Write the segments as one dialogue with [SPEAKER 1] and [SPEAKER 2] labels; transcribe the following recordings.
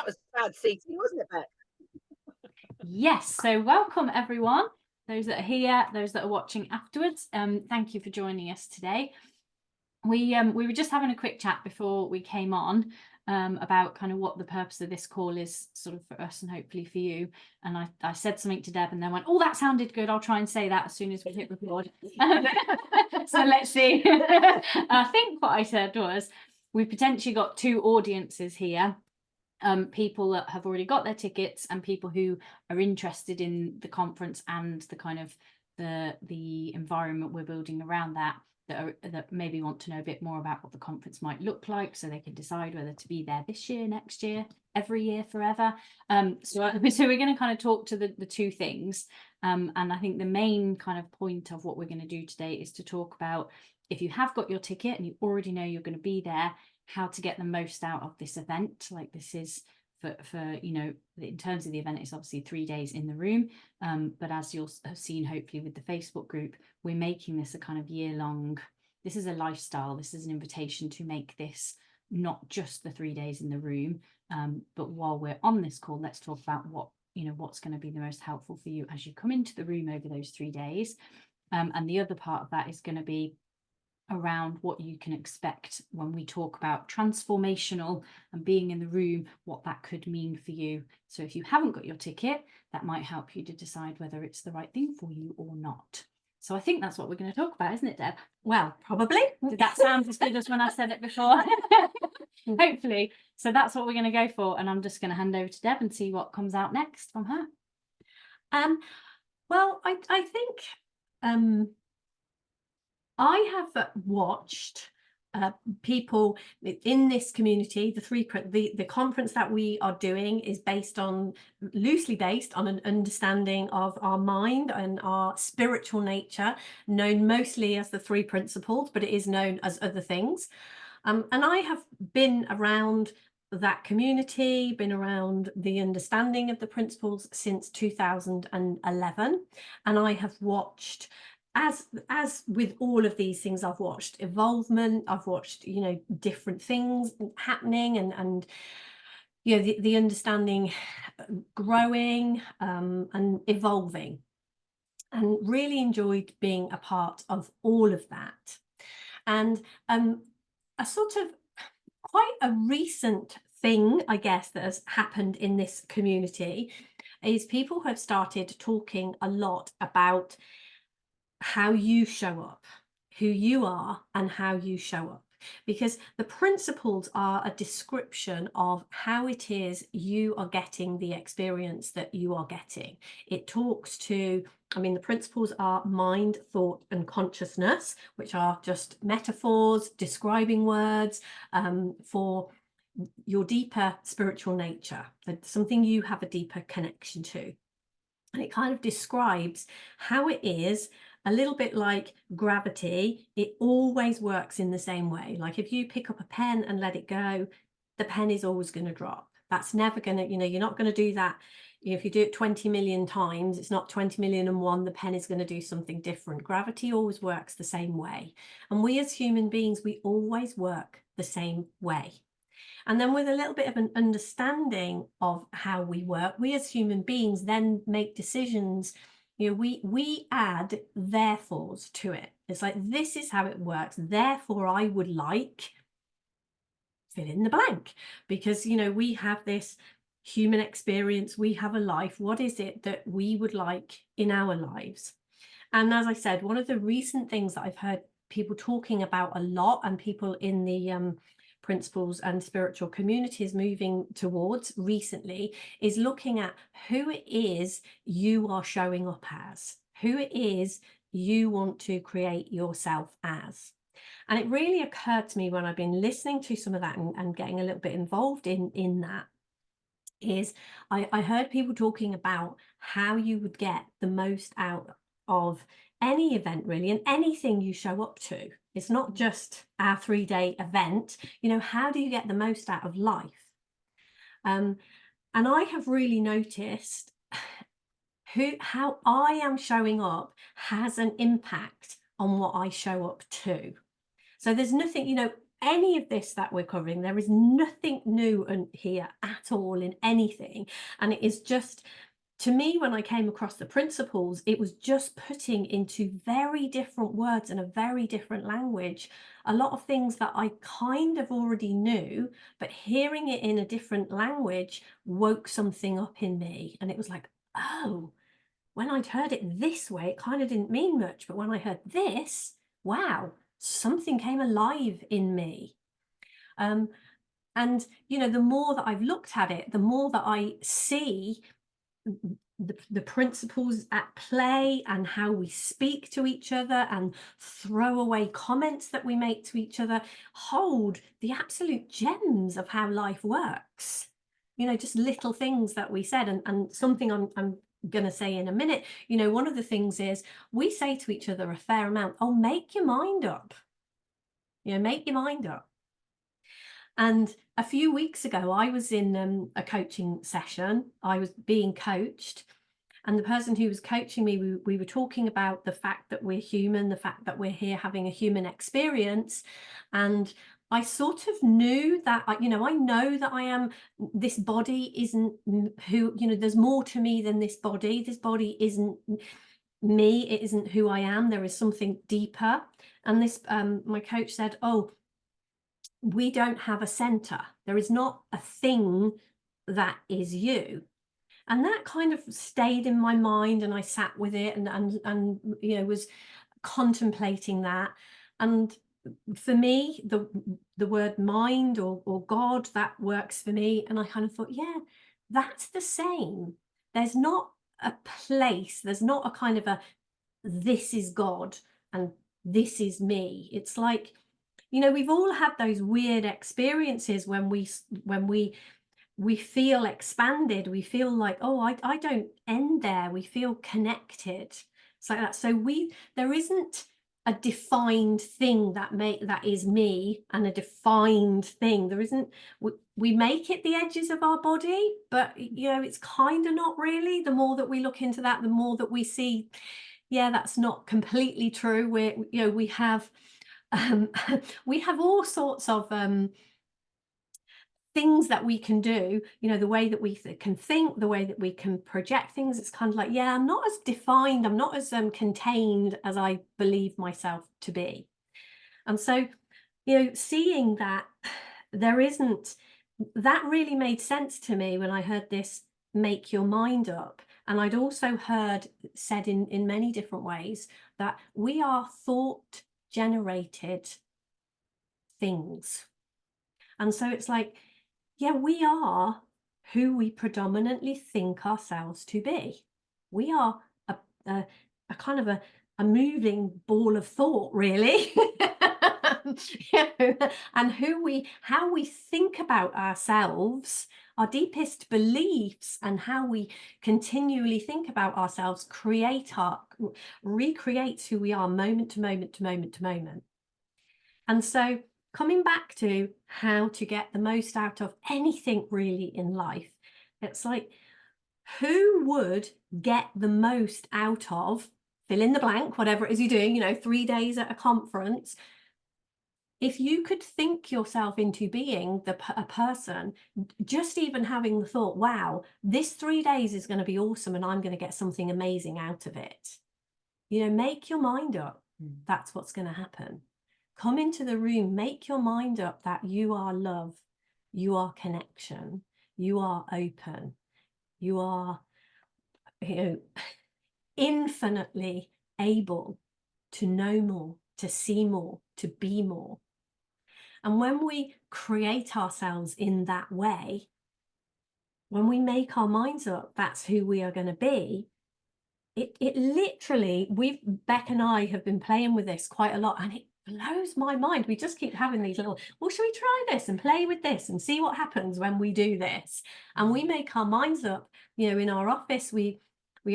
[SPEAKER 1] That was bad seating, wasn't it, Beck?
[SPEAKER 2] Yes, so welcome everyone, those that are here, those that are watching afterwards. Thank you for joining us today. We were just having a quick chat before we came on about kind of what the purpose of this call is, sort of for us and hopefully for you. And I said something to Deb and then went, oh, that sounded good. I'll try and say that as soon as we hit record. So let's see. I think what I said was, we've potentially got two audiences here. People that have already got their tickets and people who are interested in the conference and the kind of the environment we're building around that maybe want to know a bit more about what the conference might look like, so they can decide whether to be there this year, next year, every year, forever. So we're going to kind of talk to the two things, and I think the main kind of point of what we're going to do today is to talk about, if you have got your ticket and you already know you're going to be there, how to get the most out of this event. Like, this is for you know, in terms of the event, it's obviously 3 days in the room, but as you'll have seen hopefully with the Facebook group, we're making this a kind of year-long, this is a lifestyle, this is an invitation to make this not just the 3 days in the room, but while we're on this call, let's talk about what, you know, what's going to be the most helpful for you as you come into the room over those 3 days. And the other part of that is going to be around what you can expect when we talk about transformational and being in the room, what that could mean for you. So if you haven't got your ticket, that might help you to decide whether it's the right thing for you or not. So I think that's what we're going to talk about, isn't it, Deb?
[SPEAKER 3] Well, probably.
[SPEAKER 2] Did that sound as good as when I said it before? Hopefully. So that's what we're going to go for. And I'm just going to hand over to Deb and see what comes out next from her.
[SPEAKER 3] Well, I think I have watched people in this community. The conference that we are doing is loosely based on an understanding of our mind and our spiritual nature, known mostly as the 3 principles, but it is known as other things. And I have been around that community, been around the understanding of the principles since 2011, and I have watched, as with all of these things, I've watched evolvement, I've watched, you know, different things happening, and you know, the understanding growing and evolving, and really enjoyed being a part of all of that. And a sort of quite a recent thing, I guess, that has happened in this community is people have started talking a lot about how you show up, who you are and how you show up, because the principles are a description of how it is you are getting the experience that you are getting. It talks to, I mean, the principles are mind, thought and consciousness, which are just metaphors, describing words for your deeper spiritual nature, something you have a deeper connection to. And it kind of describes how it is, a little bit like gravity. It always works in the same way. Like, if you pick up a pen and let it go, the pen is always going to drop. That's never going to, you know, you're not going to do that. If you do it 20 million times, it's not 20 million and one, the pen is going to do something different. Gravity always works the same way. And we as human beings, we always work the same way. And then with a little bit of an understanding of how we work, we as human beings then make decisions. You know, we add therefores to it. It's like, this is how it works, therefore I would like, fill in the blank, because, you know, we have this human experience, we have a life. What is it that we would like in our lives? And as I said, one of the recent things that I've heard people talking about a lot, and people in the principles and spiritual communities moving towards recently, is looking at who it is you are showing up as, who it is you want to create yourself as. And it really occurred to me when I've been listening to some of that and getting a little bit involved in that, is I heard people talking about how you would get the most out of any event, really, and anything you show up to. It's not just our 3-day event. You know, how do you get the most out of life? And I have really noticed how I am showing up has an impact on what I show up to. So there's nothing, you know, any of this that we're covering, there is nothing new here at all in anything. And it is just, to me, when I came across the principles, it was just putting into very different words and a very different language a lot of things that I kind of already knew, but hearing it in a different language woke something up in me. And it was like, oh, when I'd heard it this way, it kind of didn't mean much. But when I heard this, wow, something came alive in me. And, you know, the more that I've looked at it, the more that I see the principles at play and how we speak to each other and throwaway comments that we make to each other hold the absolute gems of how life works. You know, just little things that we said, and something I'm going to say in a minute. You know, one of the things is we say to each other a fair amount, oh, make your mind up. You know, make your mind up. And a few weeks ago, I was in a coaching session. I was being coached, and the person who was coaching me, we were talking about the fact that we're human, the fact that we're here having a human experience. And I sort of knew that, you know, I know that I am, this body isn't who, you know, there's more to me than this body. This body isn't me. It isn't who I am. There is something deeper. And this, my coach said, oh, we don't have a center. There is not a thing that is you. And that kind of stayed in my mind, and I sat with it and you know, was contemplating that. And for me, the word mind or God, that works for me. And I kind of thought, yeah, that's the same. There's not a place, there's not a kind of a this is God and this is me. It's like, you know, we've all had those weird experiences when we feel expanded. We feel like, oh, I don't end there. We feel connected. It's like that. So there isn't a defined thing that is me, and a defined thing. There isn't. We make it the edges of our body, but you know, it's kind of not really. The more that we look into that, the more that we see, yeah, that's not completely true. We have we have all sorts of things that we can do, you know, the way that we can think, the way that we can project things. It's kind of like, yeah, I'm not as defined, I'm not as contained as I believe myself to be. And so, you know, seeing that there isn't, that really made sense to me when I heard this, make your mind up. And I'd also heard said in many different ways that we are thought generated things. And so it's like, yeah, we are who we predominantly think ourselves to be. We are a kind of a moving ball of thought, really. You know, and how we think about ourselves, our deepest beliefs, and how we continually think about ourselves recreates who we are moment to moment to moment to moment. And so coming back to how to get the most out of anything really in life, it's like, who would get the most out of fill in the blank, whatever it is you're doing, you know, 3 days at a conference? If you could think yourself into being a person, just even having the thought, wow, this 3 days is going to be awesome and I'm going to get something amazing out of it. You know, make your mind up. That's what's going to happen. Come into the room, make your mind up that you are love, you are connection, you are open, you are, you know, infinitely able to know more, to see more, to be more. And when we create ourselves in that way, when we make our minds up, that's who we are going to be. It literally, Beck and I have been playing with this quite a lot, and it blows my mind. We just keep having these little, well, should we try this and play with this and see what happens when we do this? And we make our minds up. You know, in our office, we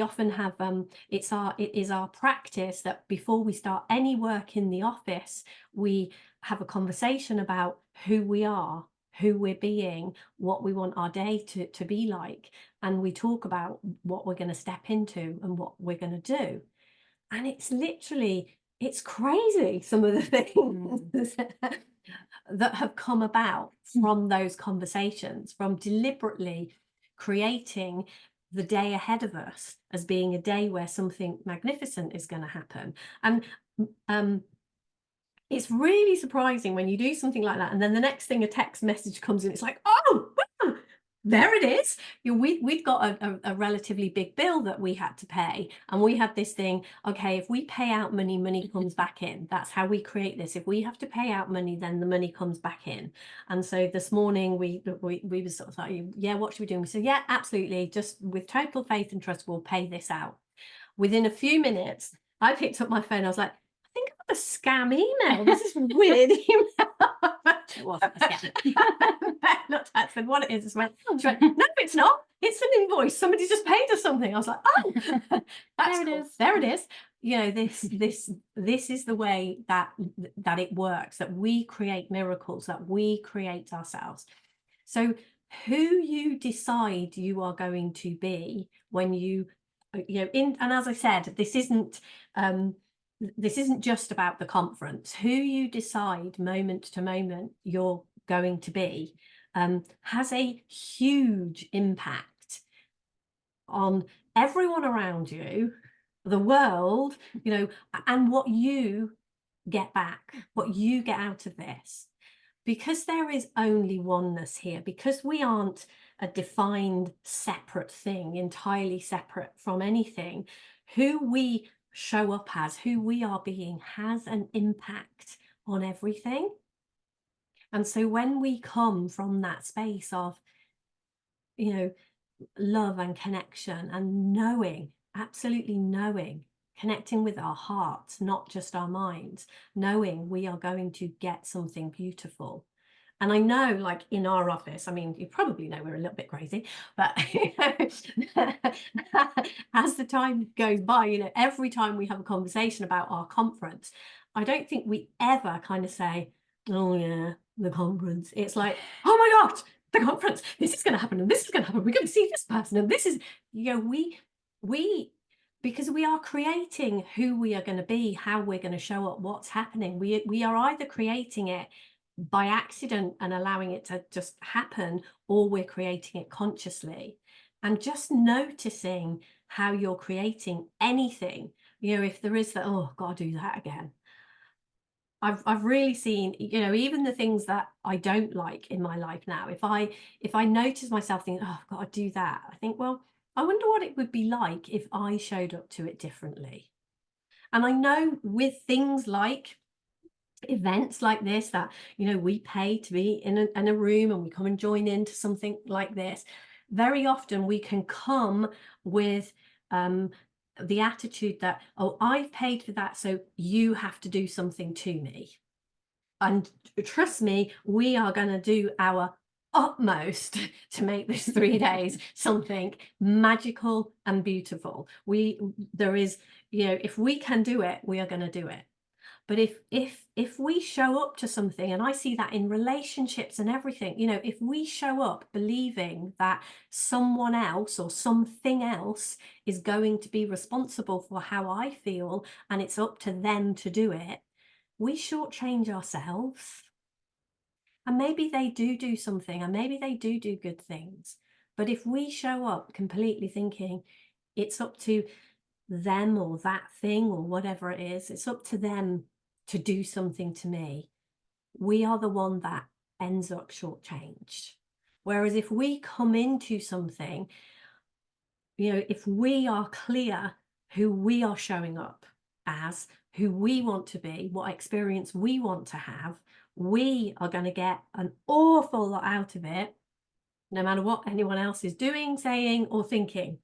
[SPEAKER 3] often have it is our practice that before we start any work in the office, we have a conversation about who we are, who we're being, what we want our day to be like. And we talk about what we're going to step into and what we're going to do. And it's literally it's crazy, some of the things that have come about from those conversations, from deliberately creating the day ahead of us as being a day where something magnificent is going to happen. And it's really surprising when you do something like that, and then the next thing a text message comes in, it's like, oh, wow, there it is. We've got a relatively big bill that we had to pay, and we had this thing, okay, if we pay out money, money comes back in. That's how we create this. If we have to pay out money, then the money comes back in. And so this morning we were sort of like, yeah, what should we do? We said, yeah, absolutely, just with total faith and trust, we'll pay this out. Within a few minutes, I picked up my phone. I was like, I think I got a scam email. This is weird email.
[SPEAKER 2] It wasn't a scam.
[SPEAKER 3] I said, what it is? She went, no, it's not. It's an invoice. Somebody just paid us something. I was like, oh, that's
[SPEAKER 2] There it
[SPEAKER 3] cool.
[SPEAKER 2] is.
[SPEAKER 3] There it is. You know, this is the way that it works, that we create miracles, that we create ourselves. So who you decide you are going to be when you know, and as I said, this isn't just about the conference. Who you decide moment to moment you're going to be has a huge impact on everyone around you, the world, you know, and what you get back, what you get out of this. Because there is only oneness here, because we aren't a defined separate thing, entirely separate from anything, who we show up as, who we are being, has an impact on everything. And so when we come from that space of, you know, love and connection and knowing, absolutely knowing, connecting with our hearts, not just our minds, knowing we are going to get something beautiful. And I know, like in our office, I mean, you probably know we're a little bit crazy, but as the time goes by, you know, every time we have a conversation about our conference, I don't think we ever kind of say, oh yeah, the conference. It's like, oh my God, the conference, this is going to happen and this is going to happen. We're going to see this person and this is, you know, we because we are creating who we are going to be, how we're going to show up, what's happening. We are either creating it by accident and allowing it to just happen, or we're creating it consciously. And just noticing how you're creating anything, you know, if there is that, oh, gotta do that again. I've really seen, you know, even the things that I don't like in my life now, if I notice myself thinking, oh, I've got to do that, I think, well, I wonder what it would be like if I showed up to it differently. And I know with things like events like this, that, you know, we pay to be in a room and we come and join into something like this, very often we can come with the attitude that, oh, I've paid for that, so you have to do something to me. And trust me, we are going to do our utmost to make this 3 days something magical and beautiful. There is, you know, if we can do it, we are going to do it. But if we show up to something, and I see that in relationships and everything, you know, if we show up believing that someone else or something else is going to be responsible for how I feel and it's up to them to do it, we shortchange ourselves. And maybe they do something, and maybe they do good things. But if we show up completely thinking it's up to them or that thing or whatever it is, it's up to them to do something to me, we are the one that ends up shortchanged. Whereas if we come into something, you know, if we are clear who we are showing up as, who we want to be, what experience we want to have, we are going to get an awful lot out of it, no matter what anyone else is doing, saying, or thinking.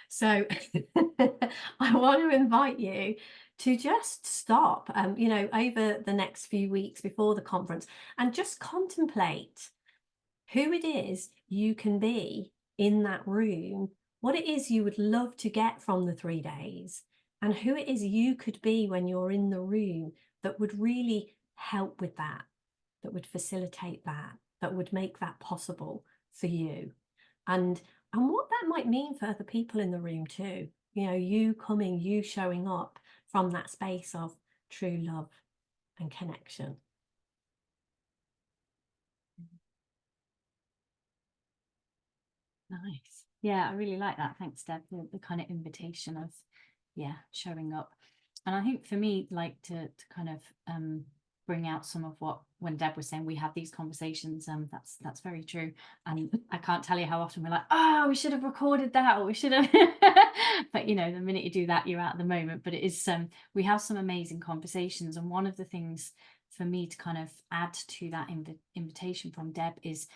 [SPEAKER 3] So I want to invite you to just stop, you know, over the next few weeks before the conference, and just contemplate who it is you can be in that room, what it is you would love to get from the 3 days, and who it is you could be when you're in the room that would really help with that, that would facilitate that, that would make that possible for you. And what that might mean for other people in the room too. You know, you coming, you showing up from that space of true love and connection.
[SPEAKER 2] Nice. Yeah, I really like that. Thanks, Deb. The kind of invitation of, yeah, showing up. And I think for me, like to kind of bring out some of what, when Deb was saying we have these conversations, that's very true. And I can't tell you how often we're like, oh, we should have recorded that, or we should have. But you know, the minute you do that, you're out of the moment. But it is we have some amazing conversations, and one of the things for me to kind of add to that invitation from Deb is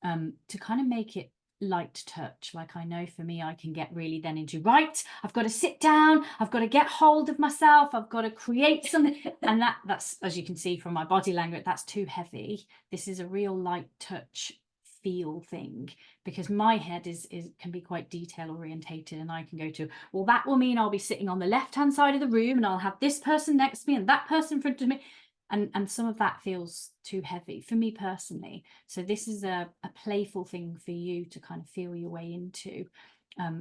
[SPEAKER 2] to kind of make it light touch. Like, I know for me, I can get really then into, right, I've got to sit down, I've got to get hold of myself, I've got to create something. And that's, as you can see from my body language, that's too heavy. This is a real light touch feel thing, because my head is can be quite detail orientated, and I can go to, well, that will mean I'll be sitting on the left hand side of the room and I'll have this person next to me and that person in front of me. And some of that feels too heavy for me personally. So this is a playful thing for you to kind of feel your way into,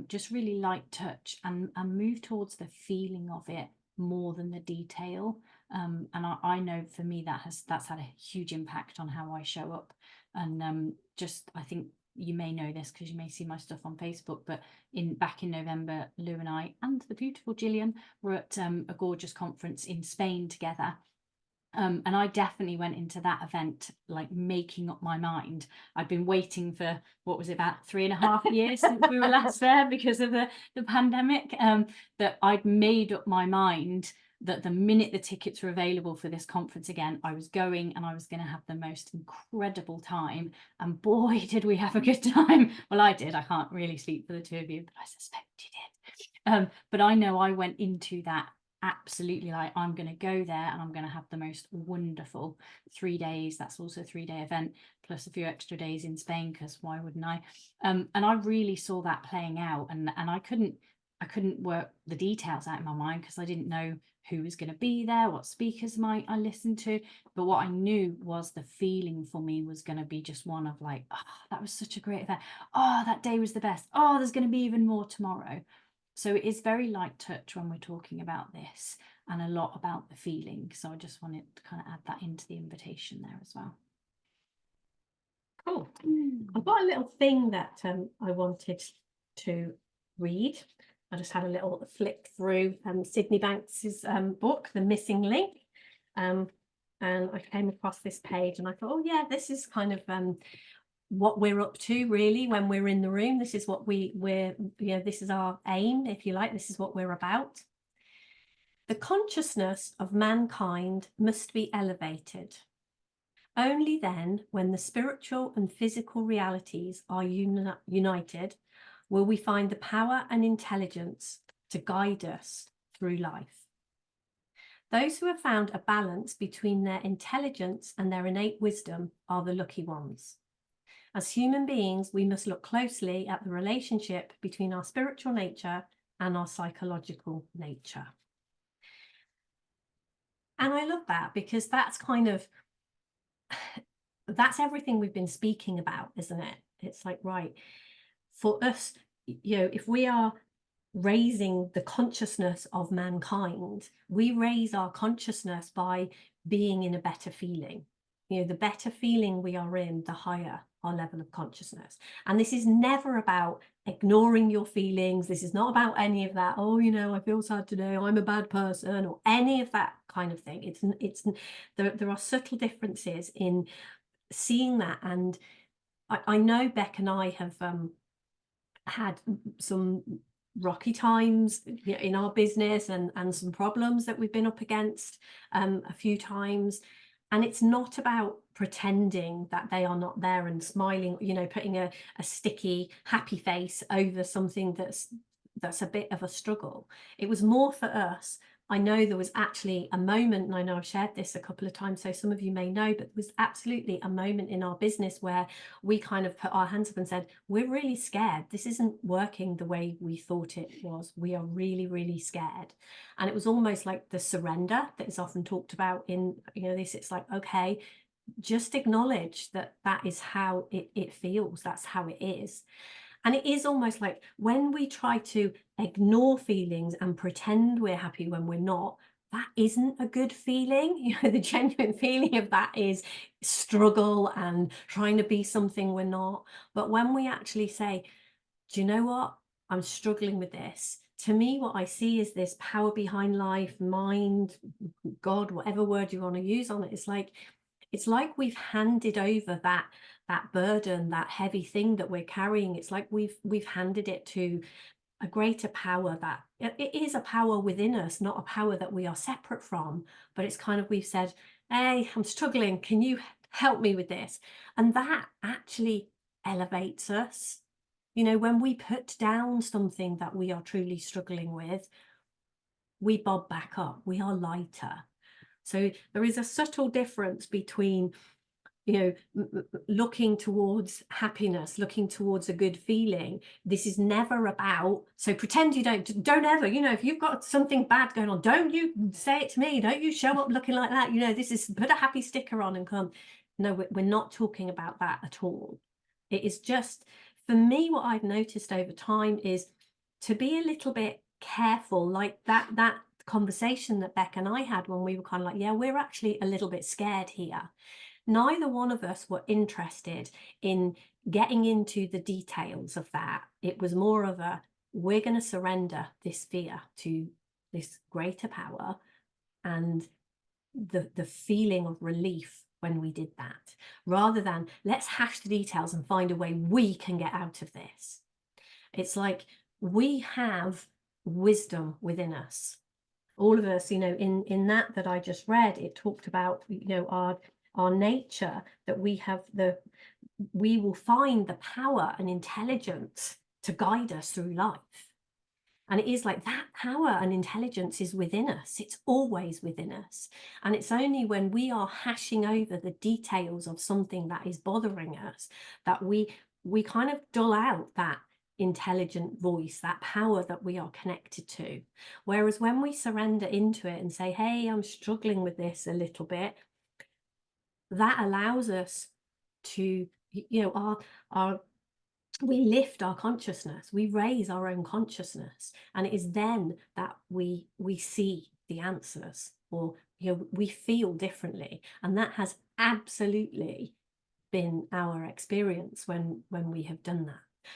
[SPEAKER 2] just really light touch, and move towards the feeling of it more than the detail. And I know for me that's had a huge impact on how I show up. And just, I think you may know this because you may see my stuff on Facebook, but back in November, Lou and I and the beautiful Gillian were at a gorgeous conference in Spain together. And I definitely went into that event like making up my mind. I'd been waiting for, what was it, about 3.5 years since we were last there because of the pandemic, that I'd made up my mind that the minute the tickets were available for this conference again, I was going, and I was going to have the most incredible time. And boy, did we have a good time. Well, I did. I can't really speak for the two of you, but I suspect you did. But I know I went into that absolutely like, I'm going to go there and I'm going to have the most wonderful 3 days. That's also a 3-day event plus a few extra days in Spain, because why wouldn't I? And I really saw that playing out, and I couldn't work the details out in my mind because I didn't know who was going to be there, what speakers might I listen to. But what I knew was the feeling for me was going to be just one of like, oh, that was such a great event. Oh, that day was the best. Oh, there's going to be even more tomorrow. So it is very light touch when we're talking about this, and a lot about the feeling. So I just wanted to kind of add that into the invitation there as well.
[SPEAKER 3] Cool. I've got a little thing that I wanted to read. I just had a little flick through Sydney Banks's book, The Missing Link. And I came across this page and I thought, oh yeah, this is kind of what we're up to really when we're in the room. This is what we're, you know, this is our aim, if you like. This is what we're about. The consciousness of mankind must be elevated. Only then, when the spiritual and physical realities are united, will we find the power and intelligence to guide us through life. Those who have found a balance between their intelligence and their innate wisdom are the lucky ones. As human beings, we must look closely at the relationship between our spiritual nature and our psychological nature. And I love that, because that's kind of, that's everything we've been speaking about, isn't it? It's like, right, for us, you know, if we are raising the consciousness of mankind, we raise our consciousness by being in a better feeling. You know, the better feeling we are in, the higher our level of consciousness. And this is never about ignoring your feelings. This is not about any of that, oh, you know, I feel sad today, I'm a bad person, or any of that kind of thing. There are subtle differences in seeing that. And I know Beck and I have had some rocky times, you know, in our business, and some problems that we've been up against a few times. And it's not about pretending that they are not there and smiling, you know, putting a sticky happy face over something that's a bit of a struggle. It was more for us. I know there was actually a moment, and I know I've shared this a couple of times, so some of you may know, but there was absolutely a moment in our business where we kind of put our hands up and said, we're really scared. This isn't working the way we thought it was. We are really, really scared. And it was almost like the surrender that is often talked about in, you know, this. It's like, okay, just acknowledge that that is how it feels. That's how it is. And it is almost like when we try to ignore feelings and pretend we're happy when we're not, that isn't a good feeling. You know, the genuine feeling of that is struggle and trying to be something we're not. But when we actually say, do you know what? I'm struggling with this. To me, what I see is this power behind life, mind, God, whatever word you want to use on it. It's like we've handed over that burden, that heavy thing that we're carrying. It's like we've handed it to a greater power, that it is a power within us, not a power that we are separate from. But it's kind of, we've said, hey, I'm struggling. Can you help me with this? And that actually elevates us. You know, when we put down something that we are truly struggling with, we bob back up, we are lighter. So there is a subtle difference between, you know, looking towards happiness, looking towards a good feeling. This is never about, so pretend you don't ever, you know, if you've got something bad going on, don't you say it to me, don't you show up looking like that, you know, this is, put a happy sticker on and come. No, we're not talking about that at all. It is just, for me, what I've noticed over time is to be a little bit careful, like that conversation that Beck and I had when we were kind of like, yeah, we're actually a little bit scared here. Neither one of us were interested in getting into the details of that. It was more of a, we're going to surrender this fear to this greater power, and the feeling of relief when we did that, rather than let's hash the details and find a way we can get out of this. It's like we have wisdom within us. All of us, you know, in that I just read, it talked about, you know, our nature, that we will find the power and intelligence to guide us through life. And it is like that power and intelligence is within us. It's always within us. And it's only when we are hashing over the details of something that is bothering us that we kind of dull out that intelligent voice, that power that we are connected to. Whereas when we surrender into it and say, hey, I'm struggling with this a little bit, that allows us to, you know, we lift our consciousness, we raise our own consciousness, and it is then that we see the answers, or, you know, we feel differently. And that has absolutely been our experience when we have done that.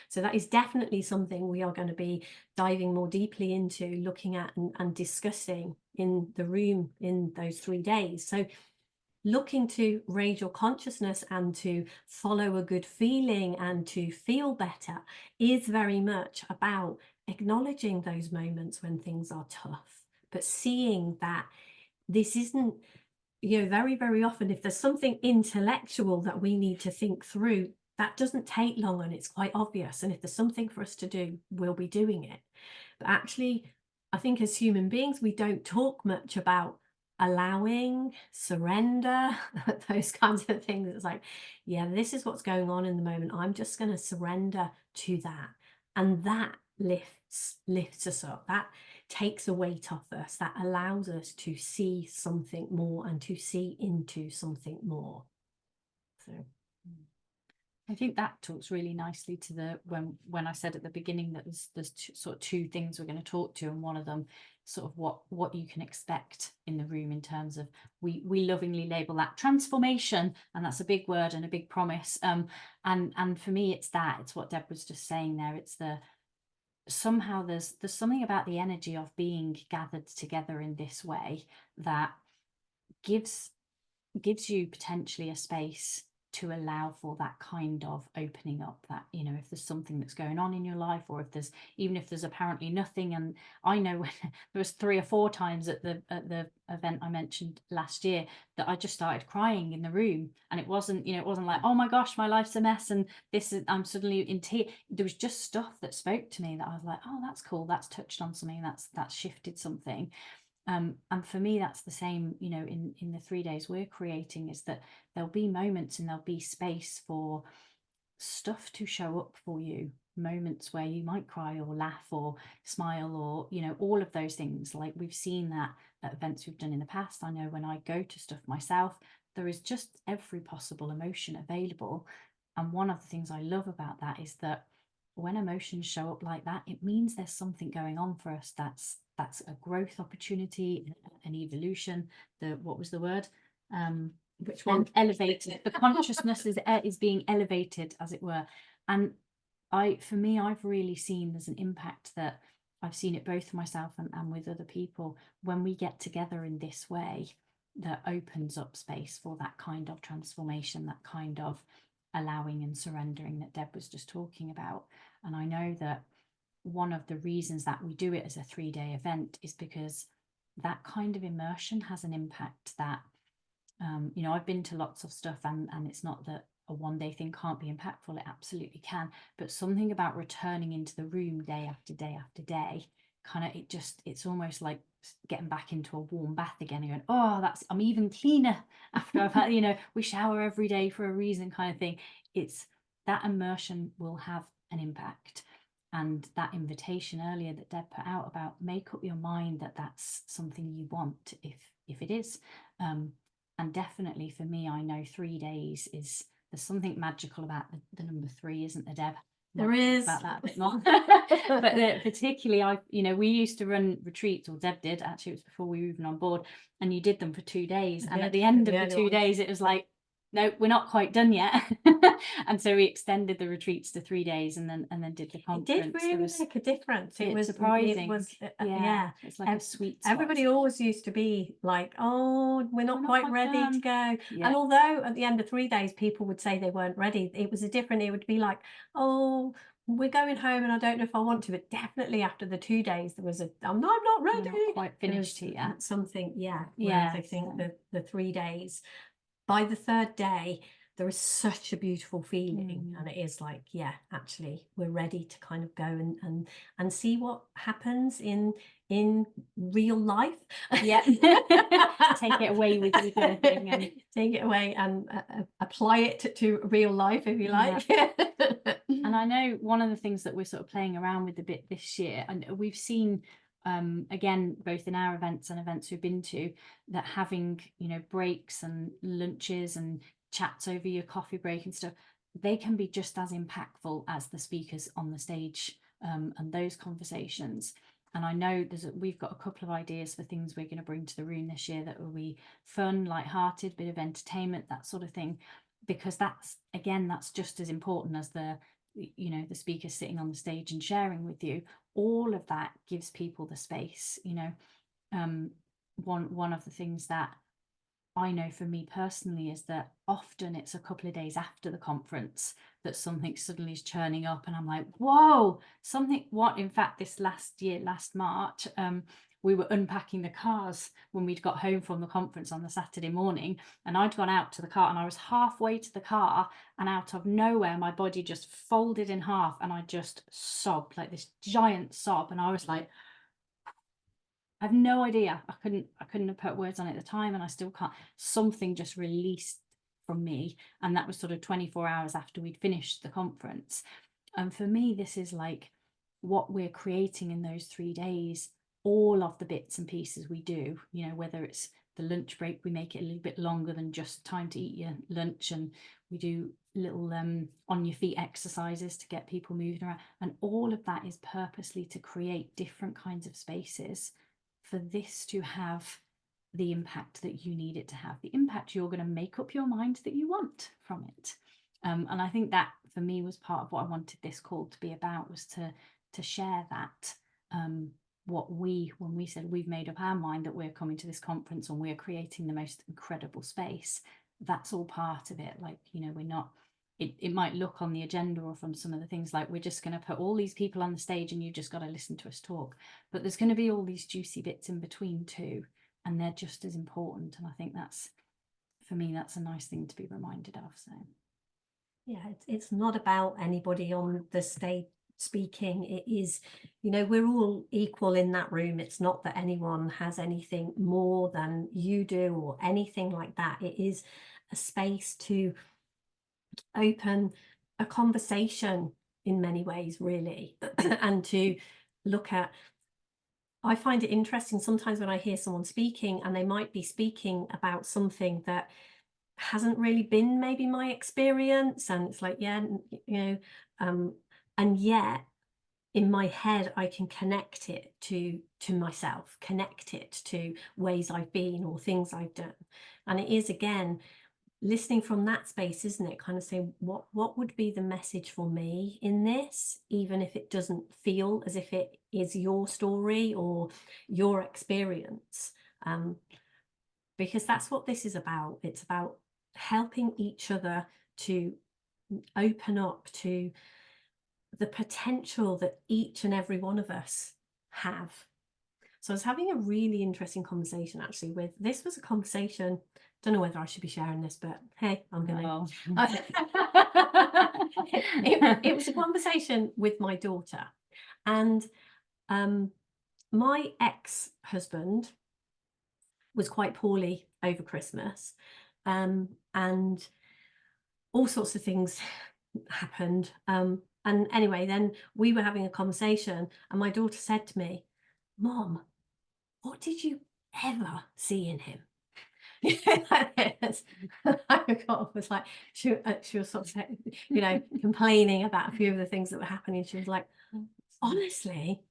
[SPEAKER 3] So that is definitely something we are going to be diving more deeply into, looking at and discussing in the room in those 3 days. So looking to raise your consciousness and to follow a good feeling and to feel better is very much about acknowledging those moments when things are tough, but seeing that this isn't, you know, very, very often, if there's something intellectual that we need to think through, that doesn't take long and it's quite obvious. And if there's something for us to do, we'll be doing it. But actually, I think as human beings, we don't talk much about allowing, surrender, those kinds of things. It's like, yeah, this is what's going on in the moment. I'm just going to surrender to that. And that lifts us up. That takes a weight off us. That allows us to see something more and to see into something more. So
[SPEAKER 2] I think that talks really nicely to the when I said at the beginning that there's two things we're going to talk to, and one of them sort of what you can expect in the room in terms of, we lovingly label that transformation, and that's a big word and a big promise, and for me it's what Deb was just saying there. It's somehow there's something about the energy of being gathered together in this way that gives you potentially a space to allow for that kind of opening up, that, you know, if there's something that's going on in your life, or if there's apparently nothing. And I know when there was 3 or 4 times at the event I mentioned last year that I just started crying in the room, and it wasn't like, oh my gosh, my life's a mess and I'm suddenly in tears. There was just stuff that spoke to me that I was like, oh, that's cool, that's touched on something, that's shifted something. And for me, that's the same, you know, in the 3 days we're creating, is that there'll be moments and there'll be space for stuff to show up for you, moments where you might cry or laugh or smile, or, you know, all of those things. Like we've seen that at events we've done in the past. I know when I go to stuff myself, there is just every possible emotion available. And one of the things I love about that is that when emotions show up like that, it means there's something going on for us. That's a growth opportunity, an evolution. What was the word?
[SPEAKER 3] Which one?
[SPEAKER 2] Elevated. The consciousness is being elevated, as it were. And for me, I've really seen there's an impact that I've seen it both for myself and with other people when we get together in this way, that opens up space for that kind of transformation, that kind of allowing and surrendering that Deb was just talking about. And I know that one of the reasons that we do it as a 3-day event is because that kind of immersion has an impact that, you know, I've been to lots of stuff, and it's not that a 1-day thing can't be impactful, it absolutely can, but something about returning into the room day after day after day, kind of, it's almost like getting back into a warm bath again and going, oh, I'm even cleaner after I've had, you know, we shower every day for a reason kind of thing. It's that immersion will have an impact. And that invitation earlier that Deb put out about make up your mind that that's something you want, if it is. And definitely for me, I know 3 days there's something magical about the number 3, isn't there, Deb?
[SPEAKER 3] There is.
[SPEAKER 2] About that a bit more. But particularly, we used to run retreats, or Deb did, actually, it was before we were even on board, and you did them for 2 days. And at the end of the 2 days, it was like, no, we're not quite done yet. And so we extended the retreats to 3 days and then did the conference.
[SPEAKER 3] It did really make a difference. It was
[SPEAKER 2] surprising.
[SPEAKER 3] It was,
[SPEAKER 2] yeah, it's like a sweet spot.
[SPEAKER 3] Everybody always used to be like, oh, we're not quite ready to go.
[SPEAKER 2] Yeah.
[SPEAKER 3] And although at the end of 3 days, people would say they weren't ready, it was it would be like, oh, we're going home and I don't know if I want to. But definitely after the 2 days, there was I'm not ready.
[SPEAKER 2] We're not quite finished yet.
[SPEAKER 3] Something,
[SPEAKER 2] Yeah.
[SPEAKER 3] Whereas I think the 3 days, by the 3rd day, there is such a beautiful feeling, and it is like, yeah, actually we're ready to kind of go and see what happens in real life.
[SPEAKER 2] Yeah. Take it away with you kind of thing, and
[SPEAKER 3] take it away and apply it to real life, if you like.
[SPEAKER 2] Yeah. And I know one of the things that we're sort of playing around with a bit this year, and we've seen again, both in our events and events we've been to, that having, breaks and lunches and chats over your coffee break and stuff, they can be just as impactful as the speakers on the stage, and those conversations. And I know we've got a couple of ideas for things we're going to bring to the room this year that will be fun, light-hearted, bit of entertainment, that sort of thing, because that's just as important as the speaker sitting on the stage and sharing with you. All of that gives people the space. One of the things that I know for me personally is that often it's a couple of days after the conference that something suddenly is churning up, and I'm like, whoa, in fact, this last March, we were unpacking the cars when we'd got home from the conference on the Saturday morning, and I'd gone out to the car, and I was halfway to the car, and out of nowhere my body just folded in half, and I just sobbed, like this giant sob, and I was like, I have no idea. I couldn't have put words on it at the time, and I still can't. Something just released from me, and that was sort of 24 hours after we'd finished the conference. And for me, this is like what we're creating in those 3 days. All of the bits and pieces we do, whether it's the lunch break, we make it a little bit longer than just time to eat your lunch, and we do little on your feet exercises to get people moving around, and all of that is purposely to create different kinds of spaces for this to have the impact that you need it to have, the impact you're going to make up your mind that you want from it. And I think that for me was part of what I wanted this call to be about, was to share that, when we said we've made up our mind that we're coming to this conference and we're creating the most incredible space, that's all part of it. Like, we're not, it might look on the agenda or from some of the things like we're just going to put all these people on the stage and you just got to listen to us talk, but there's going to be all these juicy bits in between too, and they're just as important. And I think for me, that's a nice thing to be reminded of. So
[SPEAKER 3] yeah, it's not about anybody on the stage speaking. It is, we're all equal in that room. It's not that anyone has anything more than you do or anything like that. It is a space to open a conversation in many ways, really, and to look at. I find it interesting sometimes when I hear someone speaking and they might be speaking about something that hasn't really been maybe my experience, and it's like, And yet in my head, I can connect it to myself, connect it to ways I've been or things I've done. And it is, again, listening from that space, isn't it? Kind of saying, what would be the message for me in this, even if it doesn't feel as if it is your story or your experience. Because that's what this is about. It's about helping each other to open up to the potential that each and every one of us have. So I was having a really interesting conversation actually with, this was a conversation, don't know whether I should be sharing this, but hey, I'm gonna. It was a conversation with my daughter, and my ex-husband was quite poorly over Christmas, and all sorts of things happened. And anyway, then we were having a conversation and my daughter said to me, Mom, what did you ever see in him? I was like, she was sort of, you know, complaining about a few of the things that were happening. She was like, honestly,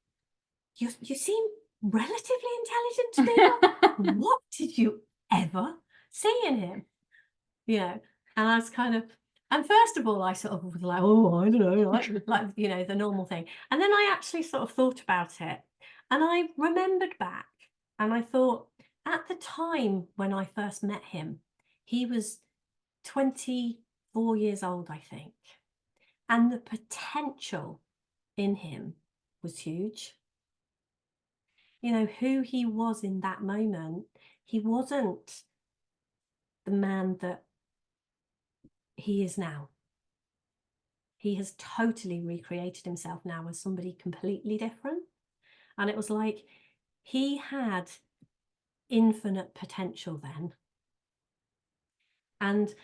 [SPEAKER 3] you seem relatively intelligent to me. What did you ever see in him? You know, and I was kind of, and first of all, I sort of was like, oh, I don't know, like, you know, the normal thing. And then I actually sort of thought about it and I remembered back and I thought, at the time when I first met him, he was 24 years old, I think. And the potential in him was huge. You know, who he was in that moment, he wasn't the man that he is now. He has totally recreated himself now as somebody completely different. And it was like he had infinite potential then. And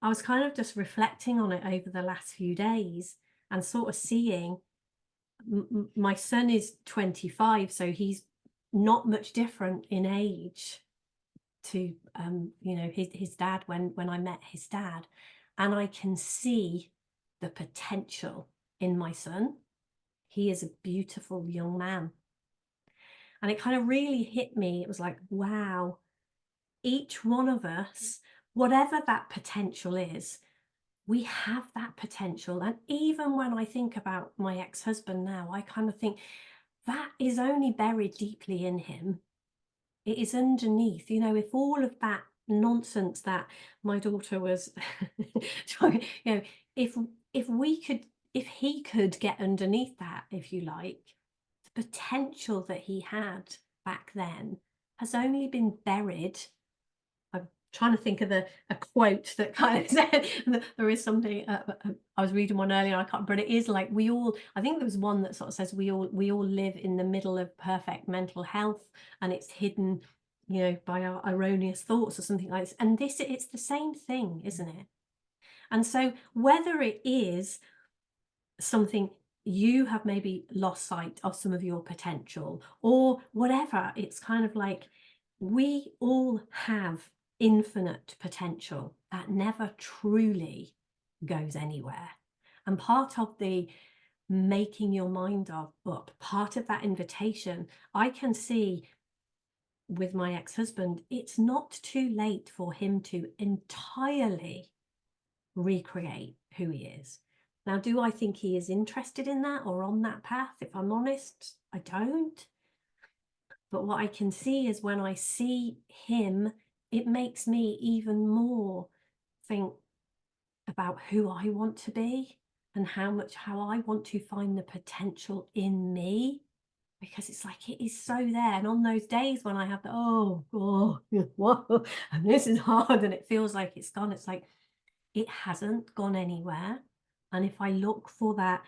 [SPEAKER 3] I was kind of just reflecting on it over the last few days and sort of seeing, my son is 25, so he's not much different in age to you know, his dad when I met his dad. And I can see the potential in my son. He is a beautiful young man. And it kind of really hit me. It was like, wow, each one of us, whatever that potential is, we have that potential. And even when I think about my ex-husband now, I kind of think that is only buried deeply in him. It is underneath, you know, if all of that nonsense that my daughter was trying, you know, if he could get underneath that, if you like, the potential that he had back then has only been buried. I'm trying to think of a quote that kind of said that there is something, I was reading one earlier, I can't, but it is like, we all, I think there was one that sort of says we all live in the middle of perfect mental health and it's hidden, you know, by our erroneous thoughts or something like this. And this, it's the same thing, isn't it? And so whether it is something you have maybe lost sight of some of your potential or whatever, it's kind of like we all have infinite potential that never truly goes anywhere. And part of the making your mind up, part of that invitation, I can see with my ex-husband, it's not too late for him to entirely recreate who he is. Now, do I think he is interested in that or on that path? If I'm honest, I don't. But what I can see is when I see him, it makes me even more think about who I want to be and how I want to find the potential in me, because it's like it is so there. And on those days when I have the, whoa, and this is hard and it feels like it's gone, it's like it hasn't gone anywhere. And if I look for that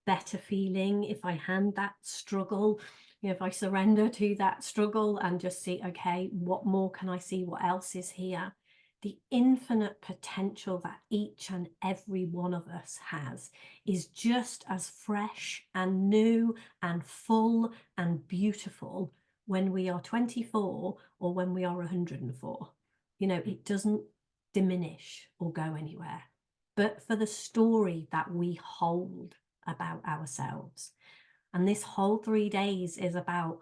[SPEAKER 3] better feeling, if I hand that struggle, you know, if I surrender to that struggle and just see, okay, what more can I see? What else is here? The infinite potential that each and every one of us has is just as fresh and new and full and beautiful when we are 24 or when we are 104. You know, it doesn't diminish or go anywhere. But for the story that we hold about ourselves. And this whole 3 days is about,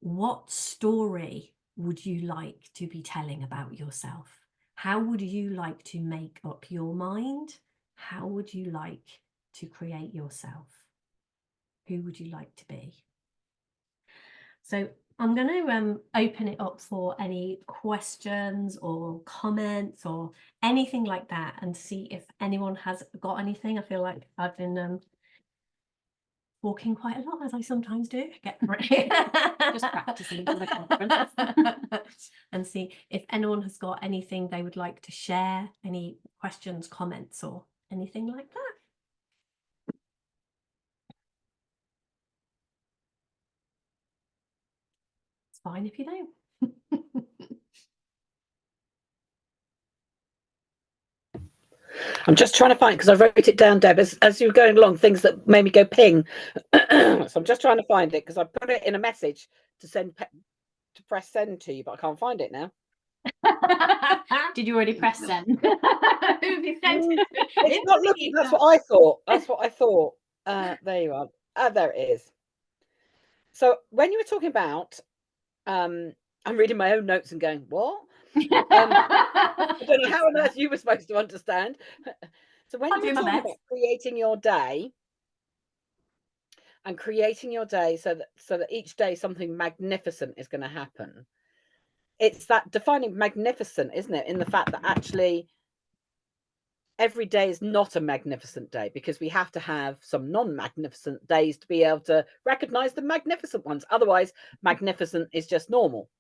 [SPEAKER 3] what story would you like to be telling about yourself? How would you like to make up your mind? How would you like to create yourself? Who would you like to be? So I'm going to open it up for any questions or comments or anything like that, and see if anyone has got anything. I feel like I've been walking quite a lot, as I sometimes do. Get ready.
[SPEAKER 2] Just practicing for the conference.
[SPEAKER 3] And see if anyone has got anything they would like to share, any questions, comments, or anything like that. It's fine if you don't.
[SPEAKER 1] I'm just trying to find, because I wrote it down, Deb, as you were going along, things that made me go ping. So I'm just trying to find it, because I put it in a message to press send to you, but I can't find it now.
[SPEAKER 2] Did you already press send?
[SPEAKER 1] It's not looking. That's what I thought. That's what I thought. There you are. There it is. So when you were talking about, I'm reading my own notes and going, what? I don't know how on earth you were supposed to understand. So when you were talking about creating your day, and creating your day so that each day something magnificent is going to happen, it's that defining magnificent, isn't it, in the fact that actually every day is not a magnificent day, because we have to have some non-magnificent days to be able to recognize the magnificent ones. Otherwise, magnificent is just normal.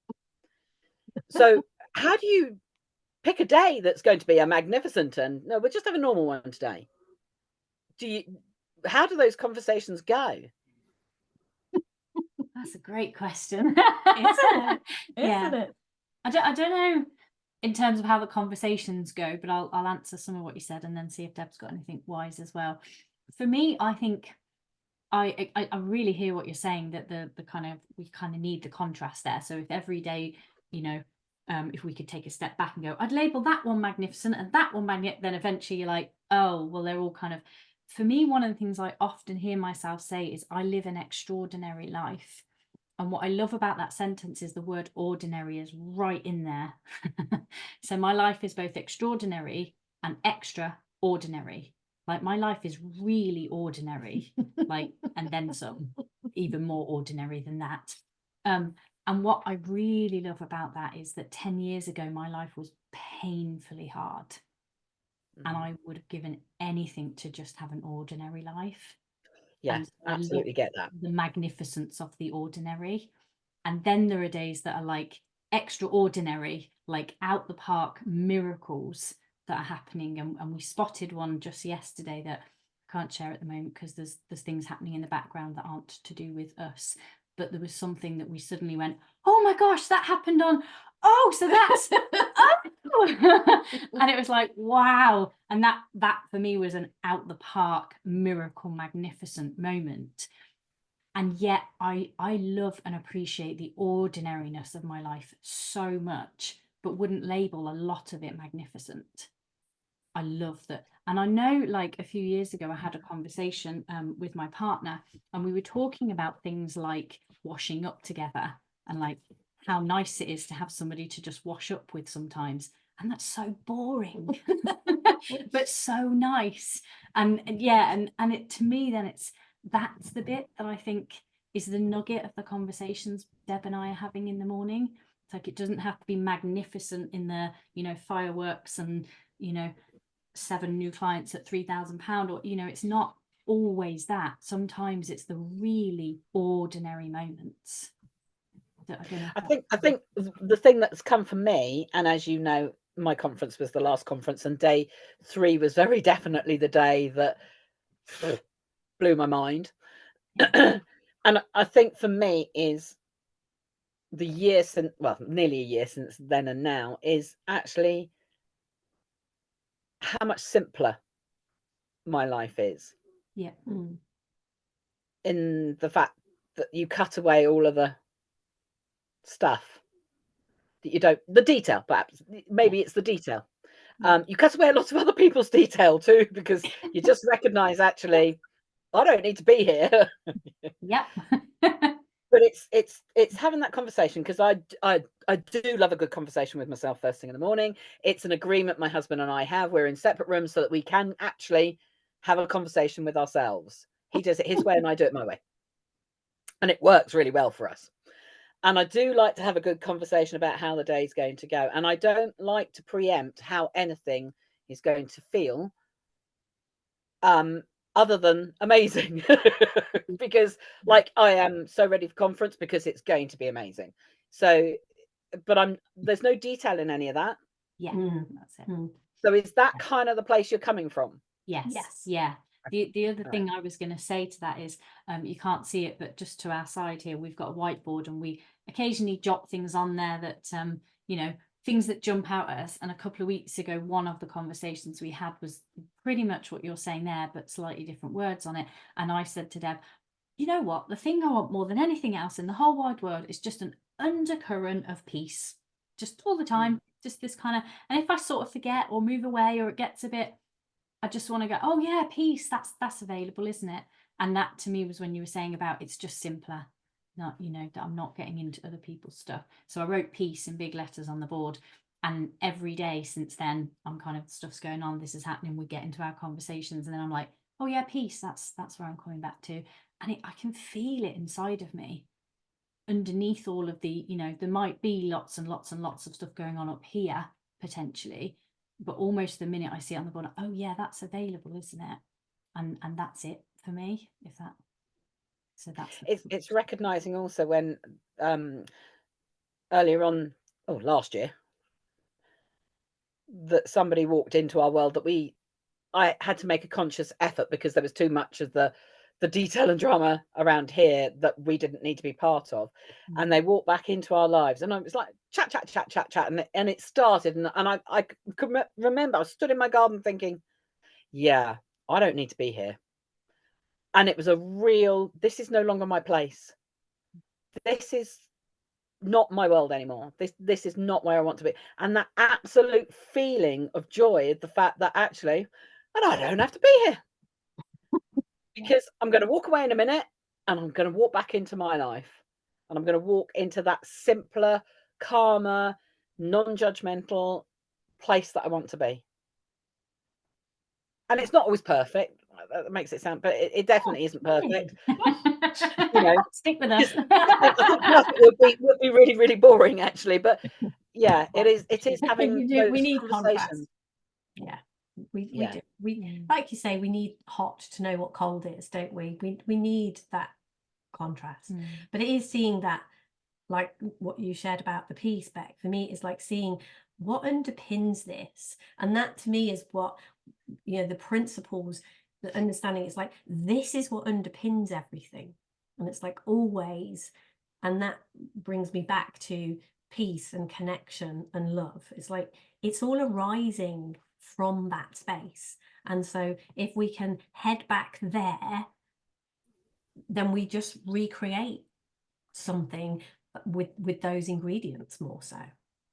[SPEAKER 1] So how do you pick a day that's going to be a magnificent, and no, we'll just have a normal one today? How do those conversations go?
[SPEAKER 2] That's a great question.
[SPEAKER 3] Isn't it?
[SPEAKER 2] Yeah.
[SPEAKER 3] Isn't it?
[SPEAKER 2] I don't know in terms of how the conversations go, but I'll answer some of what you said and then see if Deb's got anything wise as well. For me, I think I really hear what you're saying, that the kind of, we kind of need the contrast there. So if every day, you know, if we could take a step back and go, I'd label that one magnificent and that one magnificent, then eventually you're like, oh, well, they're all kind of, for me, one of the things I often hear myself say is, I live an extraordinary life. And what I love about that sentence is the word ordinary is right in there. So my life is both extraordinary and extraordinary. Like, my life is really ordinary, like, and then some, even more ordinary than that. And what I really love about that is that 10 years ago, my life was painfully hard. And I would have given anything to just have an ordinary life.
[SPEAKER 1] Yes, absolutely get that.
[SPEAKER 2] The magnificence of the ordinary. And then there are days that are like extraordinary, like out the park miracles that are happening. And we spotted one just yesterday that I can't share at the moment because there's things happening in the background that aren't to do with us. But there was something that we suddenly went, oh my gosh, that happened on, oh, so that's, oh. And it was like, wow. And that for me was an out the park miracle, magnificent moment. And yet I love and appreciate the ordinariness of my life so much, but wouldn't label a lot of it magnificent. I love that. And I know, like, a few years ago, I had a conversation with my partner, and we were talking about things like washing up together, and like how nice it is to have somebody to just wash up with sometimes. And that's so boring, but so nice. And yeah, and it, to me, then that's the bit that I think is the nugget of the conversations Deb and I are having in the morning. It's like, it doesn't have to be magnificent in the, you know, fireworks and, you know, 7 new clients at £3,000, or, you know, it's not always that. Sometimes it's the really ordinary moments. I
[SPEAKER 1] think the thing that's come for me, and as you know, my conference was the last conference, and day 3 was very definitely the day that blew my mind. And I think for me is the year since, well, nearly a year since then and now, is actually how much simpler my life is.
[SPEAKER 2] Yeah.
[SPEAKER 1] In the fact that you cut away all of the stuff that you don't, the detail, perhaps, maybe it's the detail. You cut away a lot of other people's detail too, because you just recognize, actually, I don't need to be here.
[SPEAKER 2] Yep.
[SPEAKER 1] But it's having that conversation, because I do love a good conversation with myself first thing in the morning. It's an agreement my husband and I have. We're in separate rooms so that we can actually have a conversation with ourselves. He does it his way and I do it my way. And it works really well for us. And I do like to have a good conversation about how the day's going to go. And I don't like to preempt how anything is going to feel, other than amazing. Because like, I am so ready for conference because it's going to be amazing. So, but there's no detail in any of that.
[SPEAKER 2] Yeah,
[SPEAKER 3] Mm.
[SPEAKER 2] that's it.
[SPEAKER 3] Mm.
[SPEAKER 1] So is that kind of the place you're coming from?
[SPEAKER 2] Yes.
[SPEAKER 3] Yes.
[SPEAKER 2] Yeah. The other
[SPEAKER 1] Right.
[SPEAKER 2] thing I was going to say to that is, you can't see it, but just to our side here, we've got a whiteboard and we occasionally jot things on there that, you know, things that jump out at us. And a couple of weeks ago, one of the conversations we had was pretty much what you're saying there, but slightly different words on it. And I said to Deb, you know what, the thing I want more than anything else in the whole wide world is just an undercurrent of peace, just all the time, just this kind of, and if I sort of forget or move away or it gets a bit, I just want to go, oh yeah, peace, that's available, isn't it? And that to me was when you were saying about it's just simpler, not, you know, that I'm not getting into other people's stuff. So I wrote peace in big letters on the board, and every day since then I'm kind of, stuff's going on, this is happening, we get into our conversations, and then I'm like, oh yeah, peace, that's where I'm coming back to. And I can feel it inside of me underneath all of the, you know, there might be lots and lots and lots of stuff going on up here potentially, but almost the minute I see it on the board, oh yeah, that's available, isn't it? And that's it for me. If that, so that's
[SPEAKER 1] It's recognizing also when earlier on, last year, that somebody walked into our world that I had to make a conscious effort, because there was too much of the detail and drama around here that we didn't need to be part of. And they walked back into our lives, and I was like, chat, and it started, and I could remember I stood in my garden thinking, yeah, I don't need to be here. And it was a real, this is no longer my place. This is not my world anymore. This is not where I want to be. And that absolute feeling of joy, the fact that actually, and I don't have to be here, because I'm going to walk away in a minute and I'm going to walk back into my life, and I'm going to walk into that simpler, calmer, non-judgmental place that I want to be. And it's not always perfect. That makes it sound, but it definitely isn't perfect. You know,
[SPEAKER 2] stick with us.
[SPEAKER 1] it would be really, really boring actually. But yeah, it is having those
[SPEAKER 3] we need
[SPEAKER 1] conversations.
[SPEAKER 3] contrast. Yeah, we
[SPEAKER 1] Yeah.
[SPEAKER 3] do. Like you say, we need hot to know what cold is, don't we? We need that contrast. But it is seeing that, like what you shared about the peace, Beck, for me is like seeing what underpins this. And that to me is what, you know, the principles, the understanding, it's like, this is what underpins everything. And it's like always, and that brings me back to peace and connection and love. It's like, it's all arising from that space. And so if we can head back there, then we just recreate something with those ingredients more so.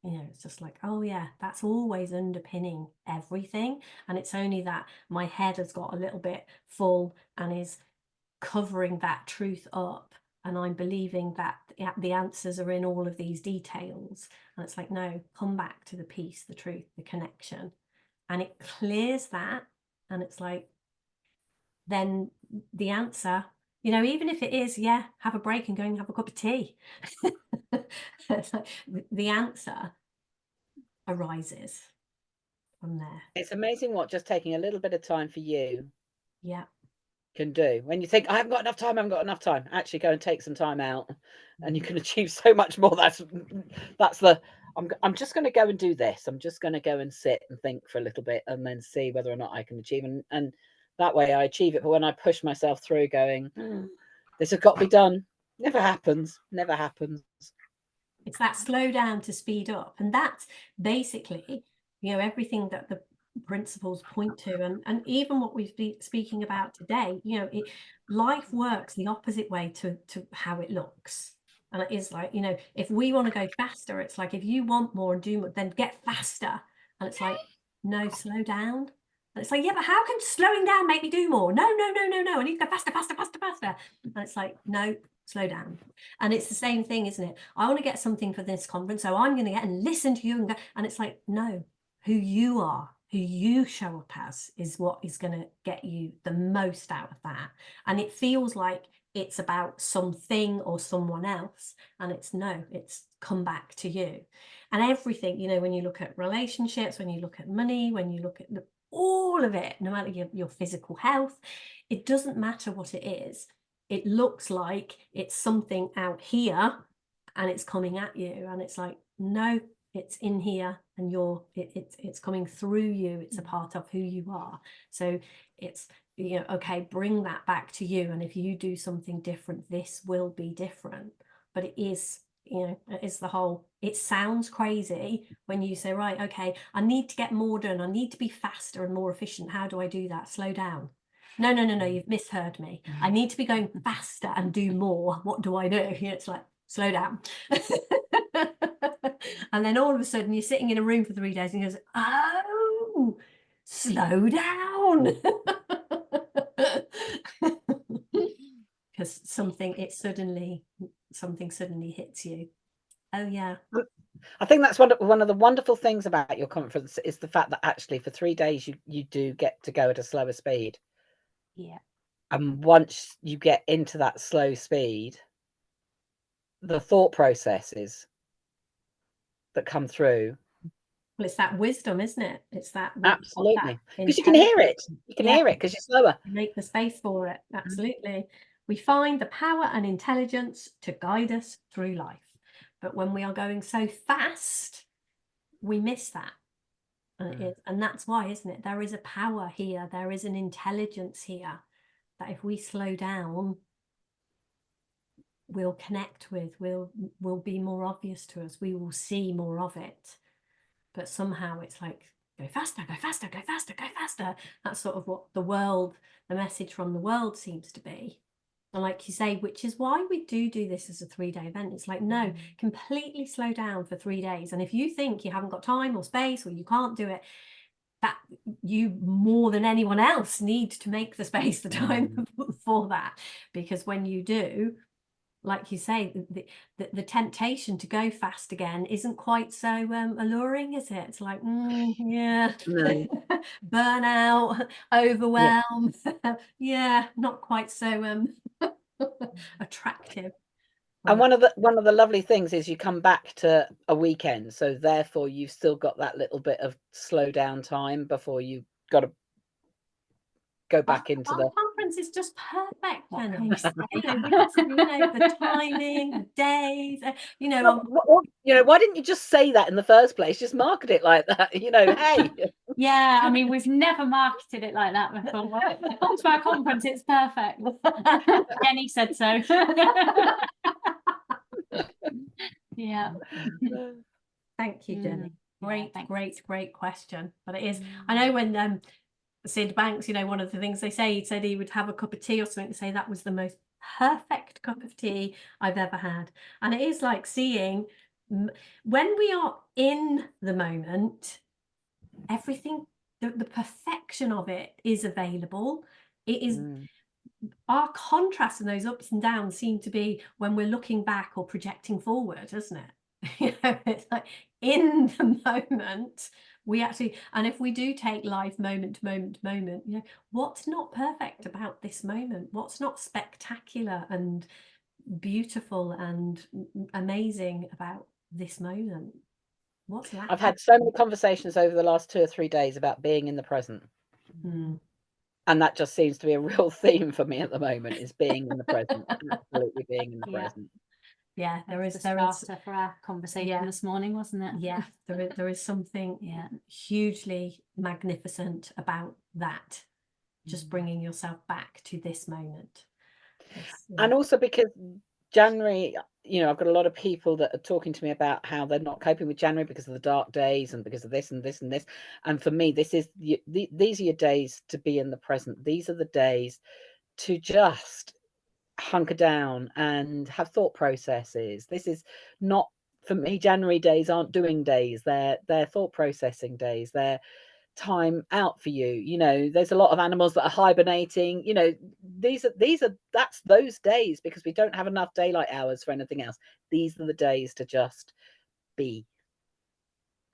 [SPEAKER 3] You know, it's just like, oh yeah, that's always underpinning everything. And it's only that my head has got a little bit full and is covering that truth up, and I'm believing that the answers are in all of these details. And it's like, no, come back to the peace, the truth, the connection. And it clears that. And it's like, then the answer, you know, even if it is, yeah, have a break and go and have a cup of tea. The answer arises from there.
[SPEAKER 1] It's amazing what just taking a little bit of time for you
[SPEAKER 3] Yeah.
[SPEAKER 1] can do. When you think, I haven't got enough time, actually go and take some time out, and you can achieve so much more. That's the, I'm just going to go and do this. I'm just going to go and sit and think for a little bit, and then see whether or not I can achieve. And that way I achieve it. But when I push myself through going, this has got to be done, never happens.
[SPEAKER 3] It's that slow down to speed up. And that's basically, you know, everything that the principles point to, and even what we've been speaking about today. You know, life works the opposite way to how it looks. And it is like, you know, if we want to go faster, it's like, if you want more and do more, then get faster. And it's like, no, slow down. And it's like, yeah, but how can slowing down make me do more? No, I need to go faster. And it's like, no, slow down. And it's the same thing, isn't it? I want to get something for this conference, so I'm going to get and listen to you and go. And it's like, no, who you are, who you show up as is what is going to get you the most out of that. And it feels like it's about something or someone else, and it's come back to you. And everything, you know, when you look at relationships, when you look at money, when you look at all of it, no matter your physical health, it doesn't matter what it is. It looks like it's something out here and it's coming at you, and it's like, no, it's in here, and it's coming through you. It's a part of who you are. So it's, you know, okay, bring that back to you, and if you do something different, this will be different. But it is, you know, it's the whole, it sounds crazy when you say, right, okay, I need to get more done, I need to be faster and more efficient. How do I do that? Slow down. No, you've misheard me. I need to be going faster and do more. What do I do? You know, it's like, slow down. And then all of a sudden you're sitting in a room for 3 days and he goes, oh, slow down. Because something suddenly hits you. Oh yeah.
[SPEAKER 1] I think that's one of the wonderful things about your conference is the fact that actually for 3 days you do get to go at a slower speed.
[SPEAKER 2] Yeah.
[SPEAKER 1] And once you get into that slow speed, the thought processes that come through.
[SPEAKER 3] Well, it's that wisdom, isn't it? It's that
[SPEAKER 1] absolutely, because you can hear it. You can hear it because you're slower.
[SPEAKER 3] You make the space for it. Absolutely. We find the power and intelligence to guide us through life. But when we are going so fast, we miss that. And that's why, isn't it? There is a power here. There is an intelligence here that if we slow down, we'll connect with, will be more obvious to us. We will see more of it. But somehow it's like, go faster, go faster, go faster, go faster. That's sort of what the message from the world seems to be. And like you say, which is why we do this as a 3-day event. It's like, no, completely slow down for 3 days. And if you think you haven't got time or space or you can't do it, that you more than anyone else need to make the space, the time for that. Because when you do, like you say, the temptation to go fast again isn't quite so alluring, is it? It's like, yeah, no. Burnout, overwhelm, yeah, not quite so attractive.
[SPEAKER 1] And one of the lovely things is you come back to a weekend, so therefore you've still got that little bit of slow down time before you've got to go back into the
[SPEAKER 3] conference is just perfect. The timing, the days,
[SPEAKER 1] why didn't you just say that in the first place? Just market it like that, hey.
[SPEAKER 2] Yeah, I mean, we've never marketed it like that before. Come to our conference, it's perfect. Jenny said so. Yeah.
[SPEAKER 3] Thank you, Jenny. Great question. But it is, I know when Sid Banks, one of the things they say, he said he would have a cup of tea or something to say that was the most perfect cup of tea I've ever had. And it is like seeing when we are in the moment, everything, the perfection of it is available. It is our contrast and those ups and downs seem to be when we're looking back or projecting forward, isn't it? It's like in the moment we actually, and if we do take life moment to moment to moment, what's not perfect about this moment? What's not spectacular and beautiful and amazing about this moment? What's lacking?
[SPEAKER 1] I've had so many conversations over the last 2 or 3 days about being in the present. And that just seems to be a real theme for me at the moment, is being in the present. Absolutely being in the present.
[SPEAKER 3] Yeah, there is
[SPEAKER 2] for our conversation this morning, wasn't it?
[SPEAKER 3] Yeah, there is something hugely magnificent about that. Just bringing yourself back to this moment.
[SPEAKER 1] And also because January, I've got a lot of people that are talking to me about how they're not coping with January because of the dark days and because of this and this and this. And for me, these are your days to be in the present. These are the days to just hunker down and have thought processes. This is not, for me, January days aren't doing days. They're thought processing days. They're time out for you. You know, there's a lot of animals that are hibernating. You know, that's those days, because we don't have enough daylight hours for anything else. These are the days to just be.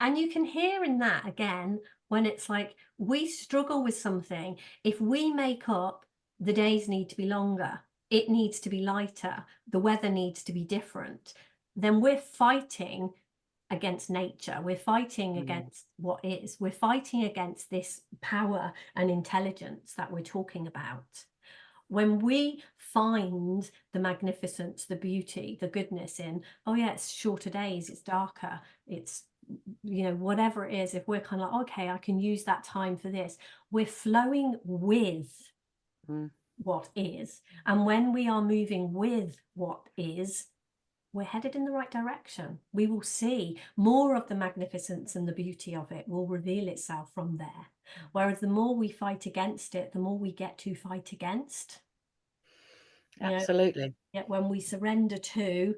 [SPEAKER 3] And you can hear in that again, when it's like we struggle with something, if we make up the days need to be longer, it needs to be lighter, the weather needs to be different, then we're fighting against nature. We're fighting against what is. We're fighting against this power and intelligence that we're talking about. When we find the magnificence, the beauty, the goodness in, oh yeah, it's shorter days, it's darker, it's, you know, whatever it is, if we're kind of like, okay, I can use that time for this, we're flowing with what is. And when we are moving with what is, we're headed in the right direction. We will see more of the magnificence and the beauty of it will reveal itself from there. Whereas the more we fight against it, the more we get to fight against.
[SPEAKER 1] Absolutely.
[SPEAKER 3] Yet when we surrender to,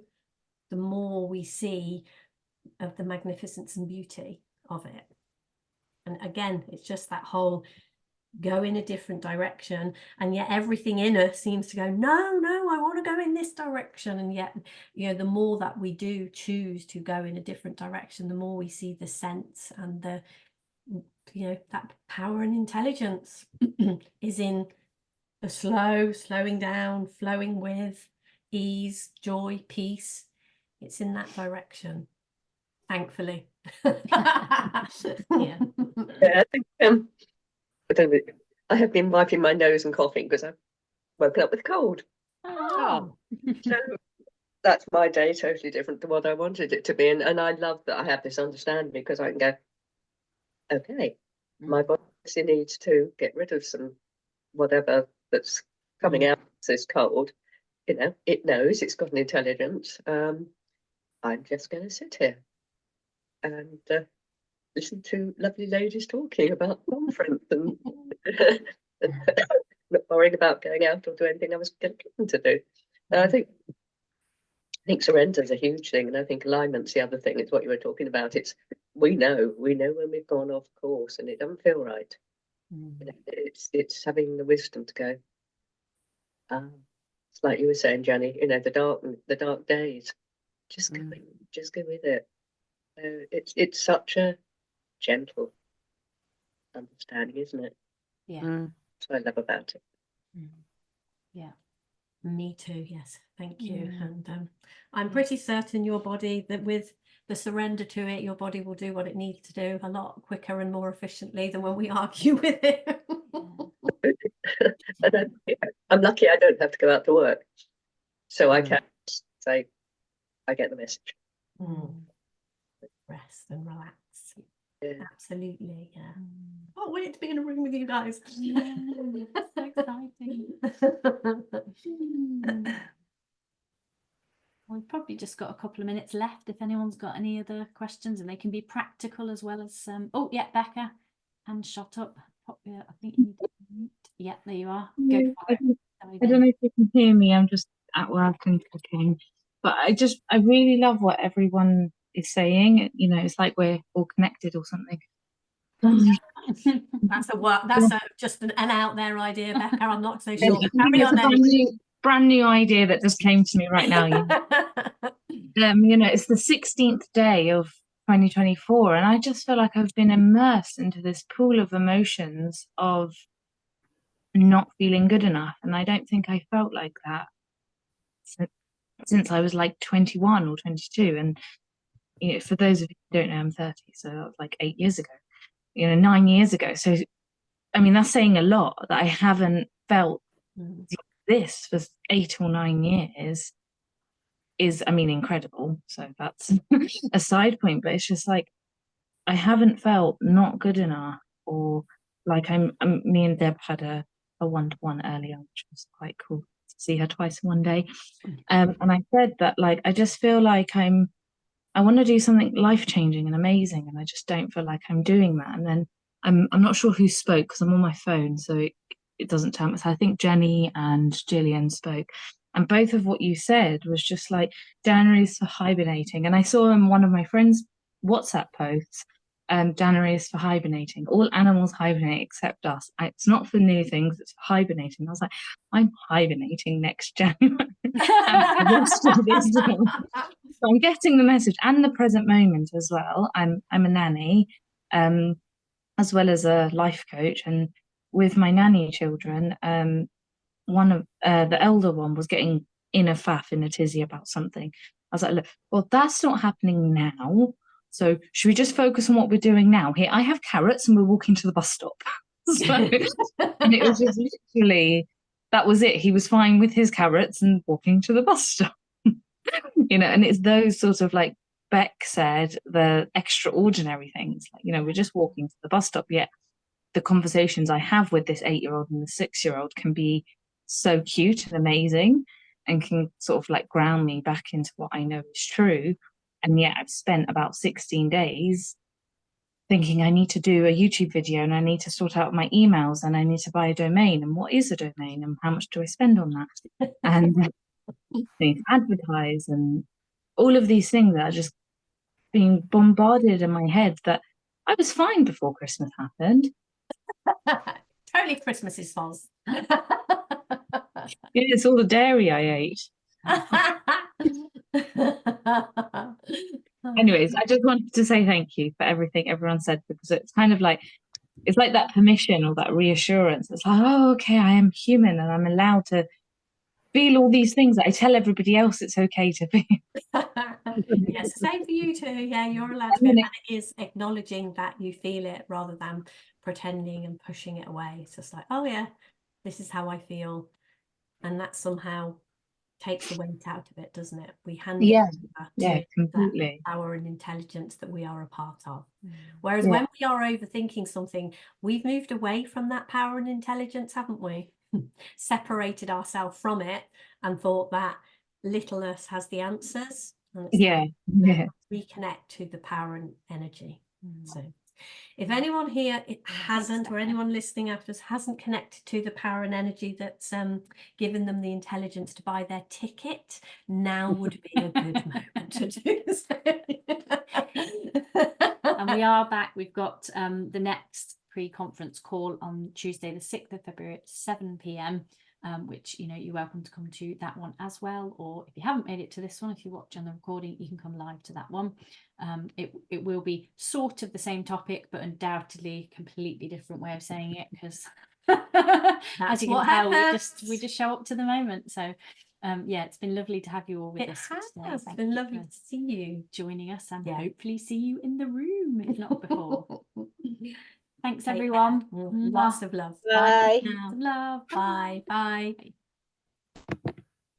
[SPEAKER 3] the more we see of the magnificence and beauty of it. And again, it's just that whole go in a different direction, and yet everything in us seems to go, no, I want to go in this direction. And yet, you know, the more that we do choose to go in a different direction, the more we see the sense and the, you know, that power and intelligence is in the slowing down, flowing with ease, joy, peace. It's in that direction, thankfully.
[SPEAKER 2] Yeah.
[SPEAKER 4] Yeah, I think I have been wiping my nose and coughing because I've woken up with a cold.
[SPEAKER 2] Oh.
[SPEAKER 4] So that's my day, totally different to what I wanted it to be. And I love that I have this understanding, because I can go, okay, my body needs to get rid of some whatever that's coming out as this cold. You know, it knows, it's got an intelligence. I'm just going to sit here and listen to lovely ladies talking about conference and not worrying about going out or do anything I was going to do. And I think surrender is a huge thing, and I think alignment's the other thing. It's what you were talking about. It's we know when we've gone off course and it doesn't feel right. You know, it's having the wisdom to go. It's like you were saying, Jenny. You know, the dark days. Just go with it. It's such a gentle understanding, isn't it?
[SPEAKER 2] Yeah.
[SPEAKER 4] That's what I love about it.
[SPEAKER 2] Yeah.
[SPEAKER 3] Me too, yes, thank you. And I'm pretty certain your body, that with the surrender to it, your body will do what it needs to do a lot quicker and more efficiently than when we argue with it.
[SPEAKER 4] And I'm lucky I don't have to go out to work, so I can say I get the message.
[SPEAKER 3] Rest and relax.
[SPEAKER 4] Yeah.
[SPEAKER 3] Absolutely, yeah. Oh, wait to be in a room with you guys.
[SPEAKER 2] Yeah, so exciting. We've probably just got a couple of minutes left if anyone's got any other questions, and they can be practical as well as oh yeah, Becca, hand shot up. I think you need to mute. Yeah, there you are. Go for it.
[SPEAKER 5] I don't know if you can hear me. I'm just at work and cooking, but I really love what everyone is saying. You know, it's like we're all connected or something.
[SPEAKER 3] That's just an out there idea, Becca. I'm not so sure. Carry on,
[SPEAKER 5] brand new idea that just came to me right now. You know, it's the 16th day of 2024, and I just feel like I've been immersed into this pool of emotions of not feeling good enough, and I don't think I felt like that since I was like 21 or 22. And you know, for those of you who don't know, I'm 30, so that was like 8 years ago, you know, 9 years ago. So I mean, that's saying a lot, that I haven't felt this for 8 or 9 years is, I mean, incredible. So that's a side point, but it's just like I haven't felt not good enough, or like me and Deb had a one-to-one earlier, which was quite cool to see her twice in one day. And I said that, like, I just feel like I want to do something life-changing and amazing, and I just don't feel like I'm doing that. And then I'm not sure who spoke because I'm on my phone, so it doesn't tell me. So I think Jenny and Gillian spoke, and both of what you said was just like January's for hibernating. And I saw in one of my friends' WhatsApp posts January is for hibernating. All animals hibernate except us. It's not for new things, it's for hibernating. I was like, I'm hibernating next January. And the rest of this month. So I'm getting the message and the present moment as well. I'm a nanny, as well as a life coach. And with my nanny children, one of the elder one was getting in a faff, in a tizzy about something. I was like, look, well, that's not happening now. So should we just focus on what we're doing now? Here, I have carrots and we're walking to the bus stop. So, and it was just literally, that was it. He was fine with his carrots and walking to the bus stop. You know, and it's those sort of, like Beck said, the extraordinary things. Like, you know, we're just walking to the bus stop, yet the conversations I have with this 8-year-old and the 6-year-old can be so cute and amazing, and can sort of like ground me back into what I know is true. And yet I've spent about 16 days thinking I need to do a YouTube video, and I need to sort out my emails, and I need to buy a domain, and what is a domain, and how much do I spend on that, and I need to advertise, and all of these things that are just being bombarded in my head, that I was fine before Christmas happened.
[SPEAKER 3] Totally Christmas's fault.
[SPEAKER 5] Yeah, it's all the dairy I ate. Anyways, I just wanted to say thank you for everything everyone said, because it's kind of like, it's like that permission or that reassurance. It's like, oh, okay, I am human and I'm allowed to feel all these things that I tell everybody else it's okay to feel.
[SPEAKER 3] Yes, same for you too. Yeah, you're allowed to feel, and it is acknowledging that you feel it rather than pretending and pushing it away. It's just like, oh yeah, this is how I feel, and that somehow takes the weight out of it, doesn't it? We hand it over to
[SPEAKER 5] completely.
[SPEAKER 3] that power and intelligence that we are a part of. Whereas when we are overthinking something, we've moved away from that power and intelligence, haven't we? Separated ourselves from it and thought that little us has the answers. And it's reconnect to the power and energy. So if anyone here hasn't, or anyone listening after us hasn't connected to the power and energy that's given them the intelligence to buy their ticket, now would be a good moment to do so.
[SPEAKER 2] And we are back. We've got the next pre-conference call on Tuesday the 6th of February at 7 p.m, which, you know, you're welcome to come to that one as well, or if you haven't made it to this one, if you watch on the recording, you can come live to that one. It will be sort of the same topic, but undoubtedly completely different way of saying it, because as you can tell, we just show up to the moment. So yeah, it's been lovely to have you all with us today.
[SPEAKER 3] It's been lovely to see you
[SPEAKER 2] joining us, and hopefully see you in the room, if not before. Thanks, everyone.
[SPEAKER 3] Lots of love.
[SPEAKER 1] Bye.
[SPEAKER 3] Bye. Love. Bye. Bye.